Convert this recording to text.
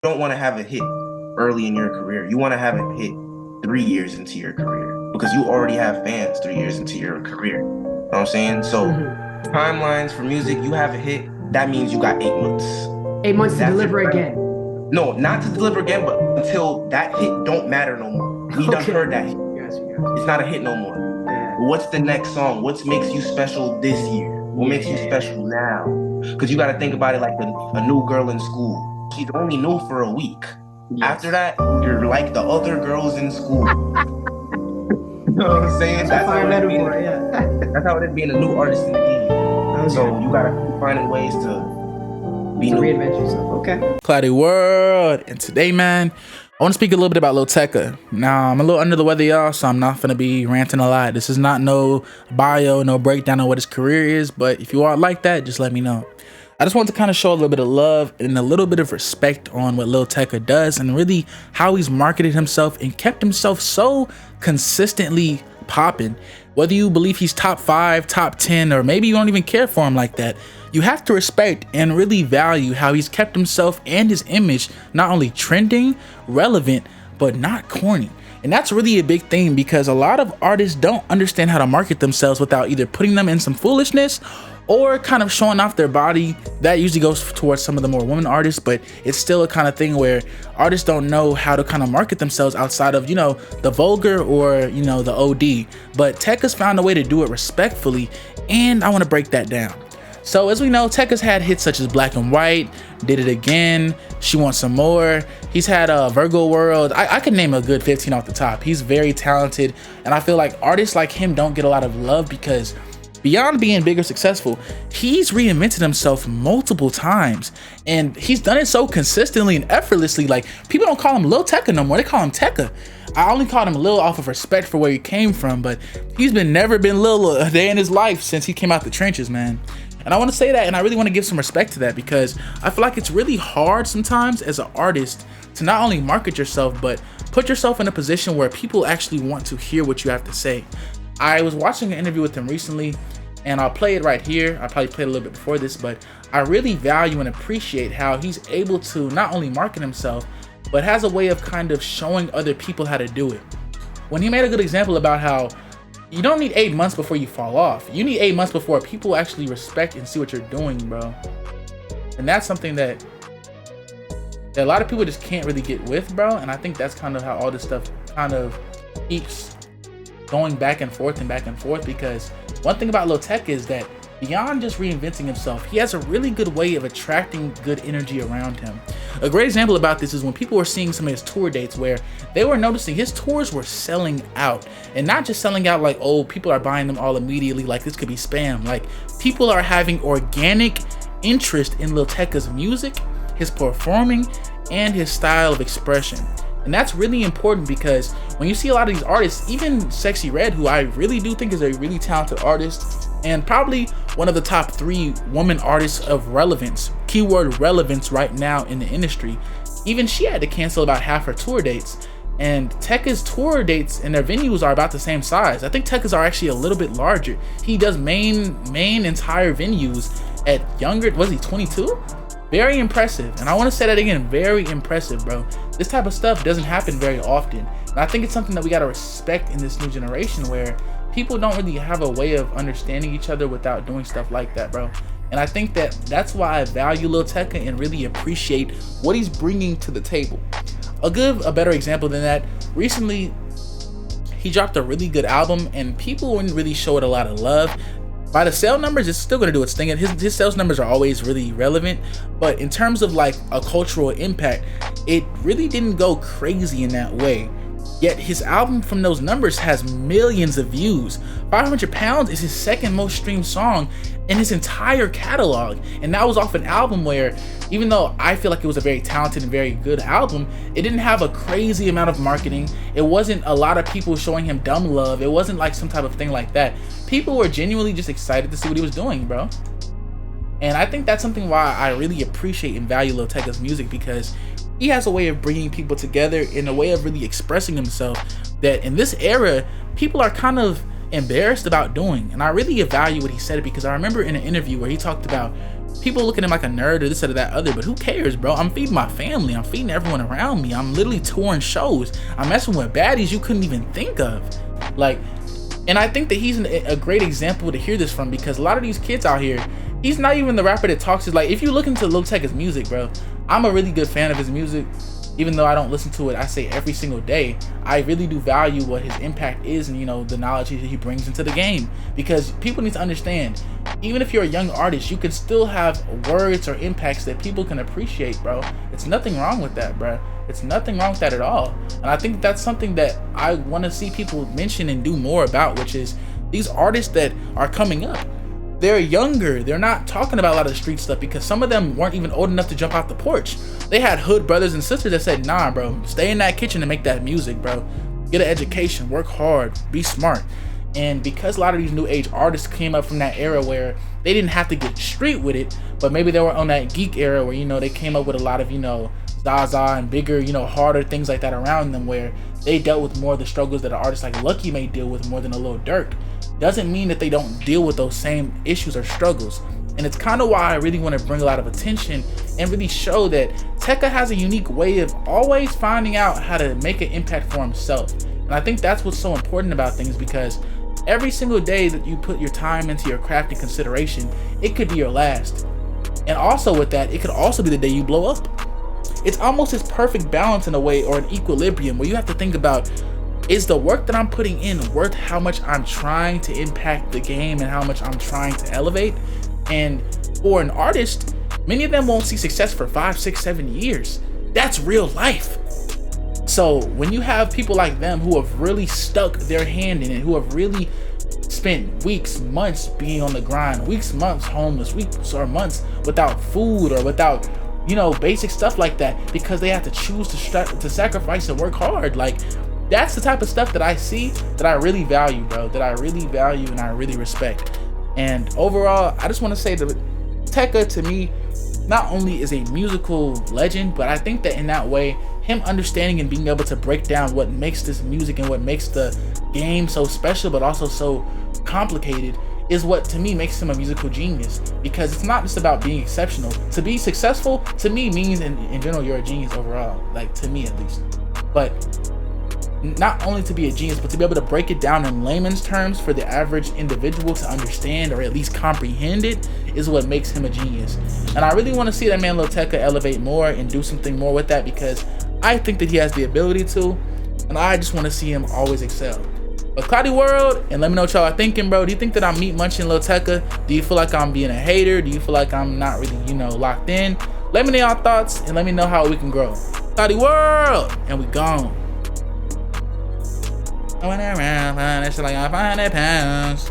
don't want to have a hit early in your career. You want to have a hit 3 years into your career because you already have fans 3 years into your career. You know what I'm saying? So timelines for music, you have a hit, that means you got 8 months. 8 months to deliver again. No, not to deliver again, but until that hit don't matter no more. We done heard that hit. It's not a hit no more. What's the next song? What makes you special this year? What makes you special now? Because you got to think about it like a new girl in school. She's only new for a week. After that, you're like the other girls in school. You know what I'm saying? That's how it is being a new artist in the game. So you got to keep finding ways to reinvent yourself. Okay. ClowdyWorld. And today, man, I want to speak a little bit about Lil Tecca. Now, I'm a little under the weather, y'all, so I'm not going to be ranting a lot. This is not no bio, no breakdown of what his career is, but if you are like that, just let me know. I just want to kind of show a little bit of love and a little bit of respect on what Lil Tecca does and really how he's marketed himself and kept himself so consistently popping. Whether you believe he's top 5, top 10, or maybe you don't even care for him like that, you have to respect and really value how he's kept himself and his image not only trending, relevant, but not corny. And that's really a big thing because a lot of artists don't understand how to market themselves without either putting them in some foolishness or kind of showing off their body. That usually goes towards some of the more women artists, but it's still a kind of thing where artists don't know how to kind of market themselves outside of, you know, the vulgar or, you know, the OD. But Tecca's found a way to do it respectfully, and I want to break that down. So as we know, Tecca's had hits such as Black and White, Did It Again, She Wants Some More. He's had Virgo World. I could name a good 15 off the top. He's very talented, and I feel like artists like him don't get a lot of love because beyond being big or successful, he's reinvented himself multiple times, and he's done it so consistently and effortlessly. Like, people don't call him Lil Tecca no more, they call him Tecca. I only called him Lil off of respect for where he came from, but he's never been Lil a day in his life since he came out the trenches, man. And I want to say that, and I really want to give some respect to that because I feel like it's really hard sometimes as an artist to not only market yourself, but put yourself in a position where people actually want to hear what you have to say. I was watching an interview with him recently, and I'll play it right here. I probably played a little bit before this, but I really value and appreciate how he's able to not only market himself, but has a way of kind of showing other people how to do it. When he made a good example about how you don't need 8 months before you fall off. You need 8 months before people actually respect and see what you're doing, bro. And that's something that a lot of people just can't really get with, bro. And I think that's kind of how all this stuff kind of keeps going back and forth because one thing about Lil Tecca is that beyond just reinventing himself, he has a really good way of attracting good energy around him. A great example about this is when people were seeing some of his tour dates where they were noticing his tours were selling out, and not just selling out like, oh, people are buying them all immediately like this could be spam. Like, people are having organic interest in Lil Tecca's music, his performing, and his style of expression. And that's really important because when you see a lot of these artists, even Sexy Red, who I really do think is a really talented artist and probably one of the top 3 woman artists of relevance, keyword relevance right now in the industry, even she had to cancel about half her tour dates. And Tecca's tour dates and their venues are about the same size. I think Tecca's are actually a little bit larger. He does main entire venues at younger, was he 22? Very impressive. And I want to say that again, very impressive, bro. This type of stuff doesn't happen very often. And I think it's something that we got to respect in this new generation where people don't really have a way of understanding each other without doing stuff like that, bro. And I think that that's why I value Lil Tecca and really appreciate what he's bringing to the table. I'll give a better example than that. Recently, he dropped a really good album and people wouldn't really show it a lot of love. By the sale numbers, it's still gonna do its thing, and his sales numbers are always really relevant. But in terms of like a cultural impact, it really didn't go crazy in that way. Yet his album from those numbers has millions of views. 500 Pounds is his second most streamed song in his entire catalog. And that was off an album where, even though I feel like it was a very talented and very good album, it didn't have a crazy amount of marketing. It wasn't a lot of people showing him dumb love. It wasn't like some type of thing like that. People were genuinely just excited to see what he was doing, bro. And I think that's something why I really appreciate and value Lil Tecca's music, because he has a way of bringing people together in a way of really expressing himself that in this era, people are kind of embarrassed about doing. And I really value what he said, because I remember in an interview where he talked about people look at him like a nerd or this or that other, but who cares, bro? I'm feeding my family. I'm feeding everyone around me. I'm literally touring shows. I'm messing with baddies you couldn't even think of. Like, and I think that he's a great example to hear this from, because a lot of these kids out here, he's not even the rapper that talks. Like, if you look into Lil Tecca's music, bro, I'm a really good fan of his music. Even though I don't listen to it, I say every single day, I really do value what his impact is and, you know, the knowledge that he brings into the game. Because people need to understand, even if you're a young artist, you can still have words or impacts that people can appreciate, bro. It's nothing wrong with that, bro. It's nothing wrong with that at all. And I think that's something that I want to see people mention and do more about, which is these artists that are coming up. They're younger. They're not talking about a lot of street stuff, because some of them weren't even old enough to jump out the porch. They had hood brothers and sisters that said, nah, bro, stay in that kitchen and make that music, bro. Get an education, work hard, be smart. And because a lot of these new age artists came up from that era where they didn't have to get street with it, but maybe they were on that geek era where, you know, they came up with a lot of, you know, Zaza and bigger, you know, harder things like that around them, where they dealt with more of the struggles that an artist like Lucky may deal with more than a Lil Durk. Doesn't mean that they don't deal with those same issues or struggles. And it's kind of why I really want to bring a lot of attention and really show that Tecca has a unique way of always finding out how to make an impact for himself. And I think that's what's so important about things, because every single day that you put your time into your craft and consideration, it could be your last. And also with that, it could also be the day you blow up. It's almost this perfect balance in a way, or an equilibrium, where you have to think about, is the work that I'm putting in worth how much I'm trying to impact the game and how much I'm trying to elevate? And for an artist, many of them won't see success for 5, 6, 7 years. That's real life. So when you have people like them who have really stuck their hand in it, who have really spent weeks, months being on the grind, weeks, months homeless, weeks or months without food or without, you know, basic stuff like that, because they have to choose to sacrifice and work hard. Like, that's the type of stuff that I see that I really value, bro, that I really value and I really respect. And overall, I just want to say that Tecca, to me, not only is a musical legend, but I think that in that way, him understanding and being able to break down what makes this music and what makes the game so special but also so complicated is what, to me, makes him a musical genius. Because it's not just about being exceptional. To be successful, to me, means in general you're a genius overall, like, to me at least. But not only to be a genius, but to be able to break it down in layman's terms for the average individual to understand or at least comprehend it is what makes him a genius. And I really want to see that man Lil Tecca elevate more and do something more with that, because I think that he has the ability to, and I just want to see him always excel. But ClowdyWorld, and let me know what y'all are thinking, bro. Do you think that I'm meat munching Lil Tecca? Do you feel like I'm being a hater? Do you feel like I'm not really, you know, locked in? Let me know y'all thoughts and let me know how we can grow. ClowdyWorld, and we gone. I went around, find that shit like 500 pounds.